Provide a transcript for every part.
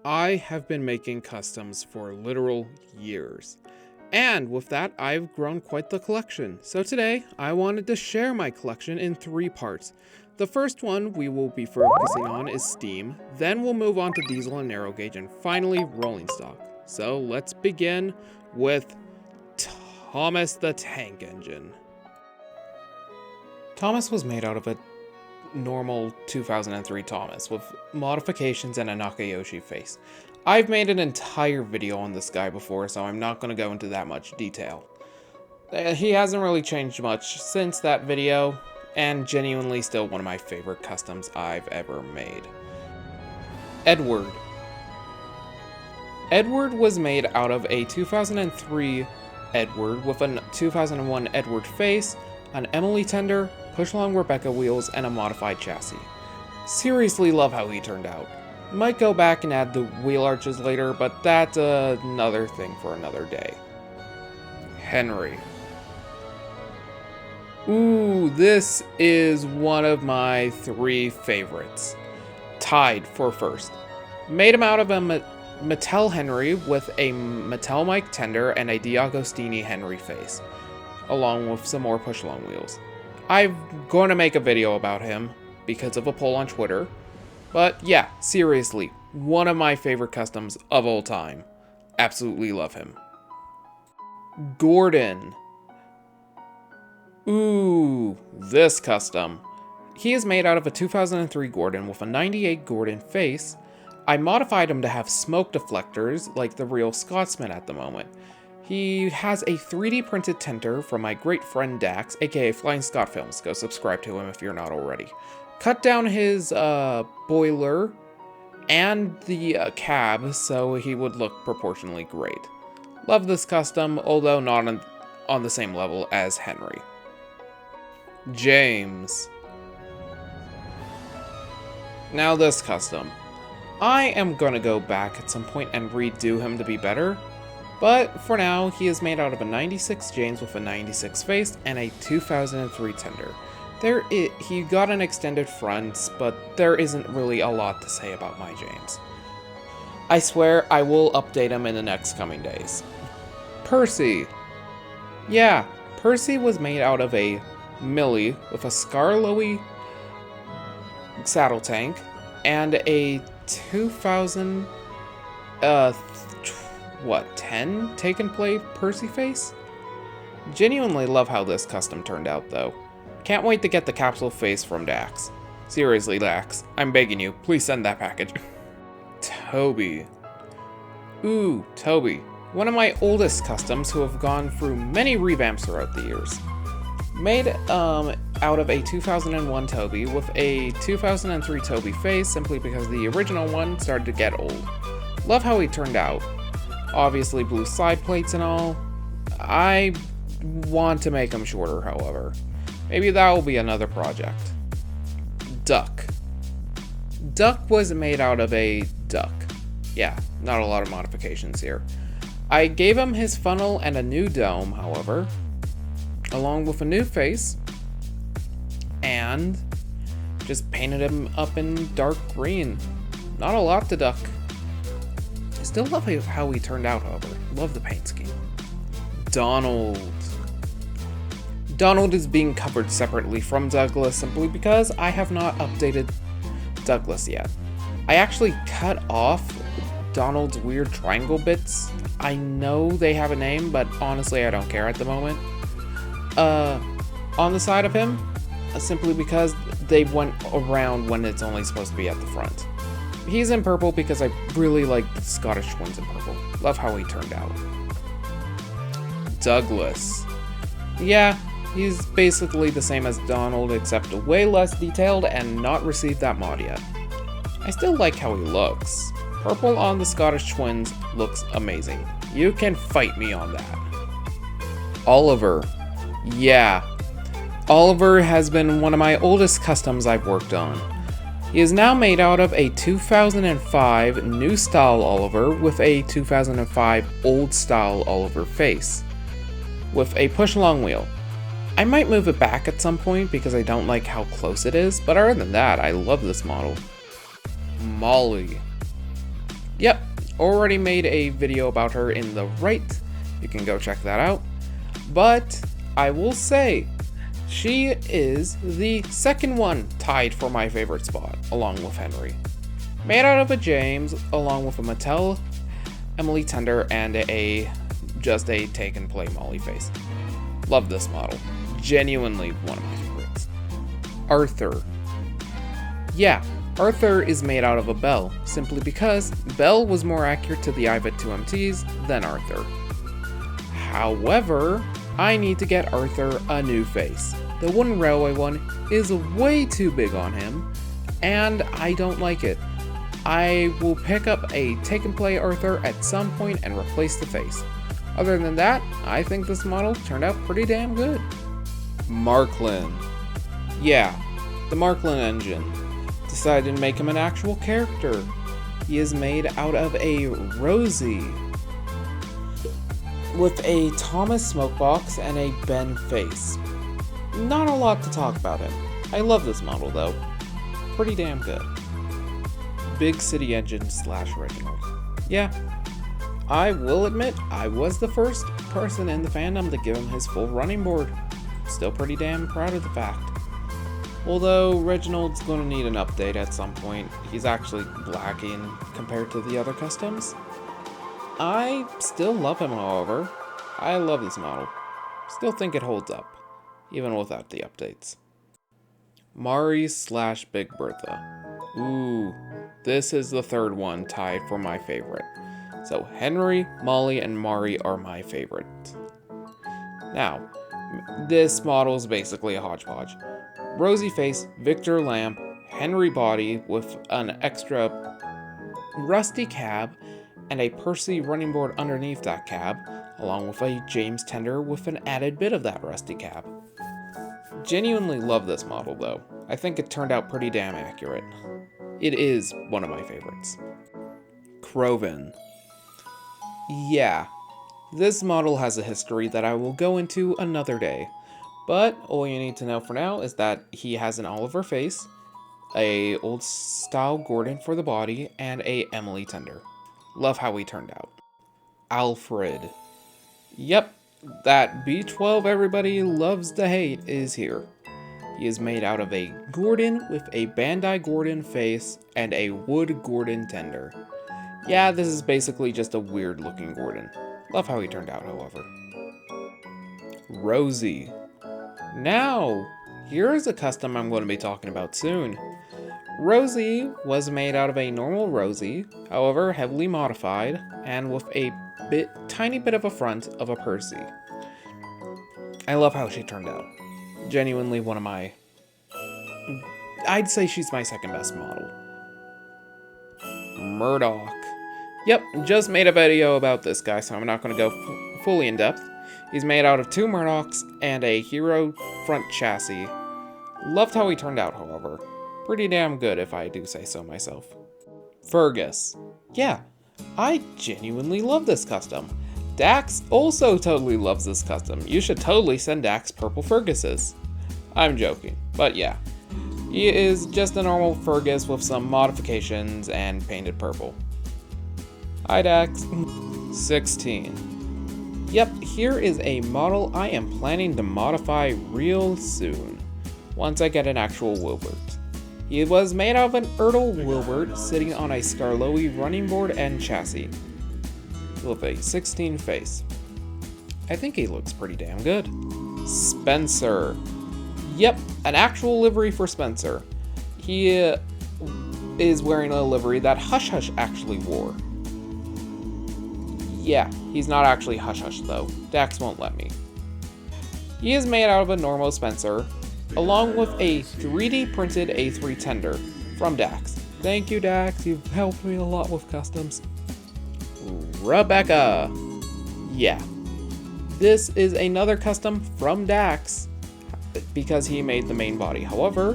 I have been making customs for literal years. And with that, I've grown quite the collection. So today, I wanted to share my collection in 3 parts. The first one we will be focusing on is Steam, then we'll move on to Diesel and Narrow Gauge, and finally Rolling Stock. So let's begin with Thomas the Tank Engine. Thomas was made out of a normal 2003 Thomas with modifications and a Nakayoshi face. I've made an entire video on this guy before, so I'm not going to go into that much detail. He hasn't really changed much since that video, and genuinely still one of my favorite customs I've ever made. Edward. Edward was made out of a 2003 Edward with a 2001 Edward face, an Emily tender, push-along Rebecca wheels, and a modified chassis. Seriously love how he turned out. Might go back and add the wheel arches later, but that's another thing for another day. Henry. Ooh, this is one of my 3 favorites. Tied for first. Made him out of a Mattel Henry with a Mattel Mike tender and a D'Agostini Henry face, along with some more push-along wheels. I'm going to make a video about him because of a poll on Twitter. But yeah, seriously, one of my favorite customs of all time. Absolutely love him. Gordon. Ooh, this custom. He is made out of a 2003 Gordon with a 98 Gordon face. I modified him to have smoke deflectors like the real Scotsman at the moment. He has a 3D printed tender from my great friend Dax, aka Flying Scott Films. Go subscribe to him if you're not already. Cut down his boiler and the cab so he would look proportionally great. Love this custom, although not on the same level as Henry. James. Now this custom. I am gonna go back at some point and redo him to be better. But for now, he is made out of a 96 James with a 96 face and a 2003 tender. He got an extended front, but there isn't really a lot to say about my James. I swear I will update him in the next coming days. Percy. Yeah, Percy was made out of a Millie with a Scarloey saddle tank and a 2000 10 take and play Percy face? Genuinely love how this custom turned out though. Can't wait to get the capsule face from Dax. Seriously, Dax, I'm begging you, please send that package. Toby. Ooh, Toby. One of my oldest customs who have gone through many revamps throughout the years. Made out of a 2001 Toby with a 2003 Toby face simply because the original one started to get old. Love how he turned out. Obviously blue side plates and all. I want to make him shorter, however. Maybe that will be another project. Duck. Duck was made out of a duck. Yeah, not a lot of modifications here. I gave him his funnel and a new dome, however, along with a new face, and just painted him up in dark green. Not a lot to Duck. Still love how he turned out, however. Love the paint scheme. Donald. Donald is being covered separately from Douglas simply because I have not updated Douglas yet. I actually cut off Donald's weird triangle bits. I know they have a name, but honestly I don't care at the moment. On the side of him, simply because they went around when it's only supposed to be at the front. He's in purple because I really like the Scottish twins in purple. Love how he turned out. Douglas. Yeah, he's basically the same as Donald except way less detailed and not received that mod yet. I still like how he looks. Purple on the Scottish twins looks amazing. You can fight me on that. Oliver. Yeah. Oliver has been one of my oldest customs I've worked on. He is now made out of a 2005 new style Oliver with a 2005 old style Oliver face, with a push-along wheel. I might move it back at some point because I don't like how close it is, but other than that, I love this model. Molly. Yep, already made a video about her in the right. You can go check that out. But I will say, she is the second one tied for my favorite spot, along with Henry. Made out of a James, along with a Mattel, Emily Tender, and just a take and play Molly face. Love this model. Genuinely one of my favorites. Arthur. Yeah, Arthur is made out of a Belle, simply because Belle was more accurate to the IVA 2MTs than Arthur. However, I need to get Arthur a new face. The Wooden Railway one is way too big on him, and I don't like it. I will pick up a take and play Arthur at some point and replace the face. Other than that, I think this model turned out pretty damn good. Marklin. Yeah, the Marklin engine. Decided to make him an actual character. He is made out of a Rosie, with a Thomas Smokebox and a Ben face. Not a lot to talk about him. I love this model though. Pretty damn good. Big City Engine / Reginald. Yeah, I will admit I was the first person in the fandom to give him his full running board. Still pretty damn proud of the fact. Although Reginald's gonna need an update at some point. He's actually lacking compared to the other customs. I still love him, however. I love this model. Still think it holds up, even without the updates. Mari / Big Bertha. Ooh, this is the third one tied for my favorite. So Henry, Molly, and Mari are my favorite. Now, this model is basically a hodgepodge. Rosie face, Victor lamp, Henry body with an extra rusty cab, and a Percy running board underneath that cab, along with a James Tender with an added bit of that rusty cab. Genuinely love this model though. I think it turned out pretty damn accurate. It is one of my favorites. Kroven. Yeah, this model has a history that I will go into another day, but all you need to know for now is that he has an Oliver face, a old style Gordon for the body, and a Emily Tender. Love how he turned out. Alfred. Yep, that B12 everybody loves to hate is here. He is made out of a Gordon with a Bandai Gordon face and a Wood Gordon Tender. Yeah, this is basically just a weird looking Gordon. Love how he turned out, however. Rosie. Now, here's a custom I'm going to be talking about soon. Rosie was made out of a normal Rosie, however heavily modified, and with a tiny bit of a front of a Percy. I love how she turned out. Genuinely one of my... I'd say she's my second best model. Murdoch. Yep, just made a video about this guy, so I'm not going to go fully in depth. He's made out of two Murdochs and a Hero front chassis. Loved how he turned out, however. Pretty damn good if I do say so myself. Fergus. Yeah, I genuinely love this custom. Dax also totally loves this custom. You should totally send Dax purple Ferguses. I'm joking, but yeah. He is just a normal Fergus with some modifications and painted purple. Hi Dax. 16. Yep, here is a model I am planning to modify real soon, once I get an actual Wilbert. He was made out of an Ertl Wilbert sitting on a Skarloey running board and chassis, with a 16 face. I think he looks pretty damn good. Spencer. Yep, an actual livery for Spencer. He is wearing a livery that Hush Hush actually wore. Yeah, he's not actually Hush Hush though. Dax won't let me. He is made out of a normal Spencer, along with a 3D printed A3 Tender from Dax. Thank you, Dax. You've helped me a lot with customs. Rebecca. Yeah, this is another custom from Dax because he made the main body. However,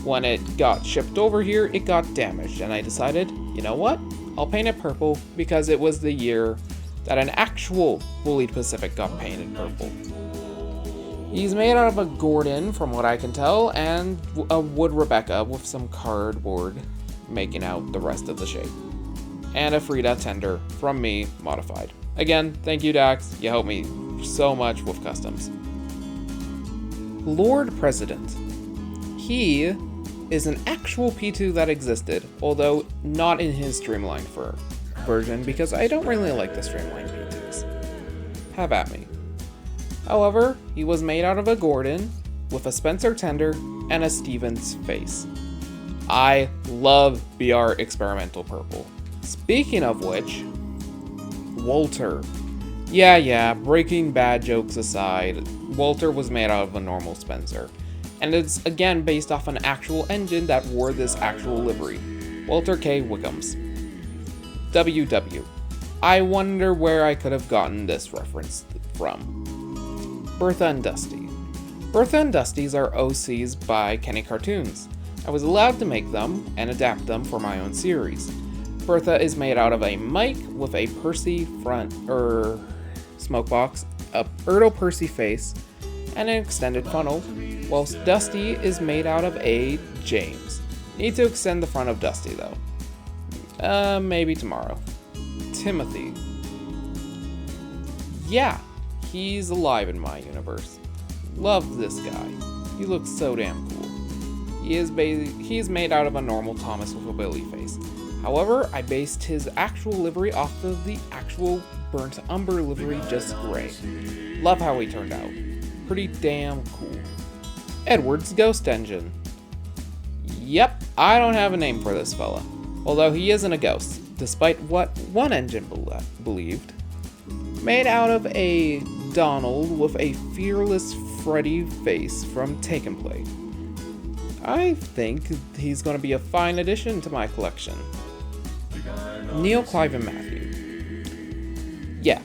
when it got shipped over here, it got damaged, and I decided, you know what? I'll paint it purple because it was the year that an actual Bullied Pacific got painted purple. He's made out of a Gordon, from what I can tell, and a Wood Rebecca with some cardboard making out the rest of the shape. and a Frida tender from me, modified. Again, thank you, Dax. You helped me so much with customs. Lord President. He is an actual P2 that existed, although not in his streamlined version, because I don't really like the streamlined P2s. Have at me. However, he was made out of a Gordon, with a Spencer Tender, and a Stevens face. I love BR Experimental Purple. Speaking of which, Walter. Yeah, Breaking Bad jokes aside, Walter was made out of a normal Spencer. And it's again based off an actual engine that wore this actual livery. Walter K. Wickham's. WW. I wonder where I could have gotten this reference from. Bertha and Dusty. Bertha and Dusty's are OCs by Kenny Cartoons. I was allowed to make them and adapt them for my own series. Bertha is made out of a mic with a Percy front smoke box, a Ertl Percy face, and an extended funnel, whilst Dusty is made out of a James. Need to extend the front of Dusty though. Maybe tomorrow. Timothy. Yeah, he's alive in my universe. Love this guy. He looks so damn cool. He is made out of a normal Thomas with a Billy face. However, I based his actual livery off of the actual Burnt Umber livery, just gray. Love how he turned out. Pretty damn cool. Edward's Ghost Engine. Yep, I don't have a name for this fella, although he isn't a ghost, despite what one engine believed. Made out of a Donald with a fearless Freddy face from Take and Play. I think he's going to be a fine addition to my collection. Neil, Clive, and Matthew. Yeah,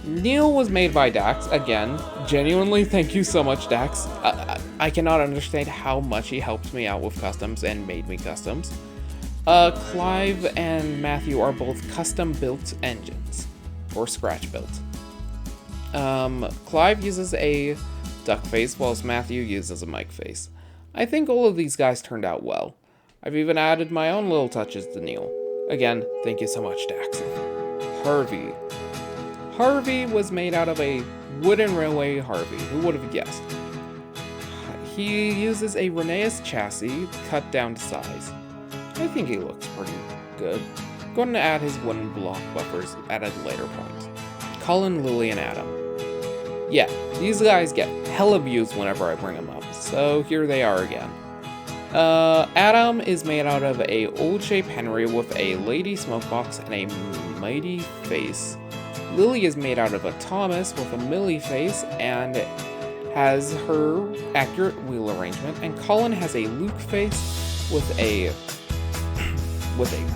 Neil was made by Dax, again. Genuinely, thank you so much, Dax. I cannot understand how much he helped me out with customs and made me customs. Clive and Matthew are both custom-built engines, or scratch-built. Clive uses a duck face, whilst Matthew uses a mic face. I think all of these guys turned out well. I've even added my own little touches to Neil. Again, thank you so much, Dax. Harvey. Harvey was made out of a wooden railway Harvey. Who would have guessed? He uses a Rheneas chassis cut down to size. I think he looks pretty good. Going to add his wooden block buffers at a later point. Colin, Lily, and Adam. Yeah, these guys get hella views whenever I bring them up, so here they are again. Adam is made out of a old shape Henry with a lady smokebox and a mighty face. Lily is made out of a Thomas with a Millie face and has her accurate wheel arrangement, and Colin has a Luke face with a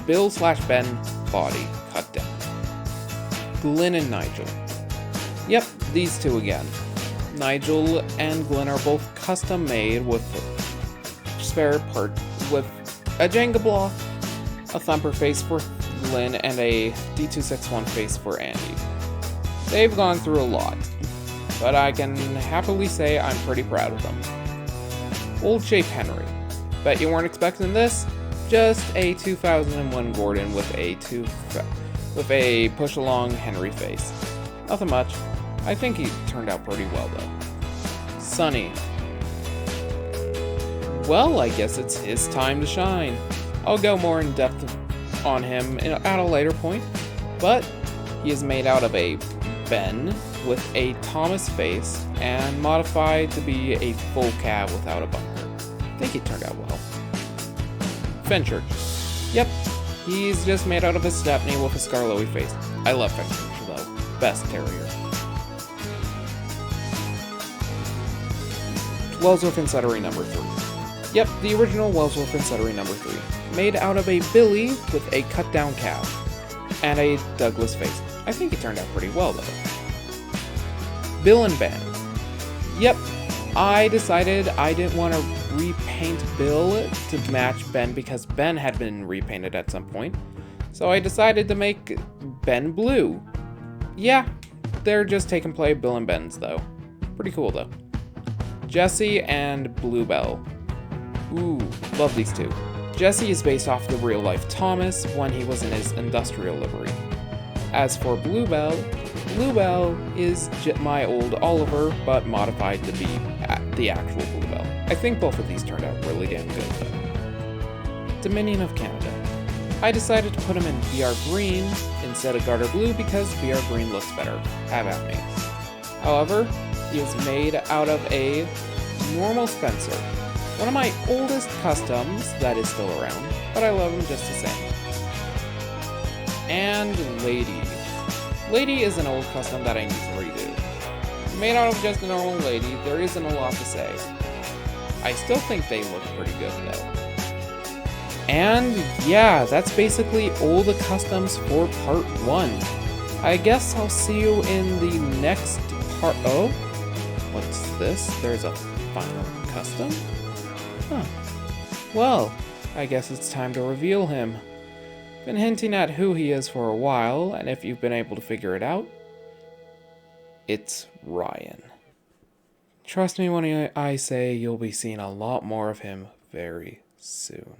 Bill/Ben body cut down. Glenn and Nigel. Yep, these two again. Nigel and Glenn are both custom made with spare part with a Jenga block, a thumper face for Glenn, and a D261 face for Andy. They've gone through a lot, but I can happily say I'm pretty proud of them. Old Shape Henry. Bet you weren't expecting this? Just a 2001 Gordon with a push-along Henry face. Nothing much. I think he turned out pretty well though. Sonny. Well, I guess it's his time to shine. I'll go more in depth on him at a later point, but he is made out of a Ben with a Thomas face and modified to be a full cab without a bunker. I think it turned out well. Fenchurch. Yep, he's just made out of a Stepney with a Scarlowy face. I love Fenchurch though. Best terrier. Wellsworth and Suttery number 3. Yep, the original Wellsworth and Suttery number 3. Made out of a Billy with a cut down cab and a Douglas face. I think it turned out pretty well though. Bill and Ben. Yep, I decided I didn't want to repaint Bill to match Ben because Ben had been repainted at some point. So I decided to make Ben blue. Yeah, they're just Take and Play Bill and Ben's though. Pretty cool though. Jesse and Bluebell. Ooh, love these two. Jesse is based off the real-life Thomas when he was in his industrial livery. As for Bluebell, Bluebell is my old Oliver, but modified to be the actual Bluebell. I think both of these turned out really damn good, though. Dominion of Canada. I decided to put him in BR Green instead of Garter Blue because BR Green looks better. Have at me. However, he is made out of a normal Spencer. One of my oldest customs that is still around, but I love him just the same. And Lady. Lady is an old custom that I need to redo. Made out of just a normal lady, there isn't a lot to say. I still think they look pretty good though. And yeah, that's basically all the customs for part 1. I guess I'll see you in the next part. Oh, what's this? There's a final custom? Huh. Well, I guess it's time to reveal him. Been hinting at who he is for a while, and if you've been able to figure it out, it's Ryan. Trust me when I say you'll be seeing a lot more of him very soon.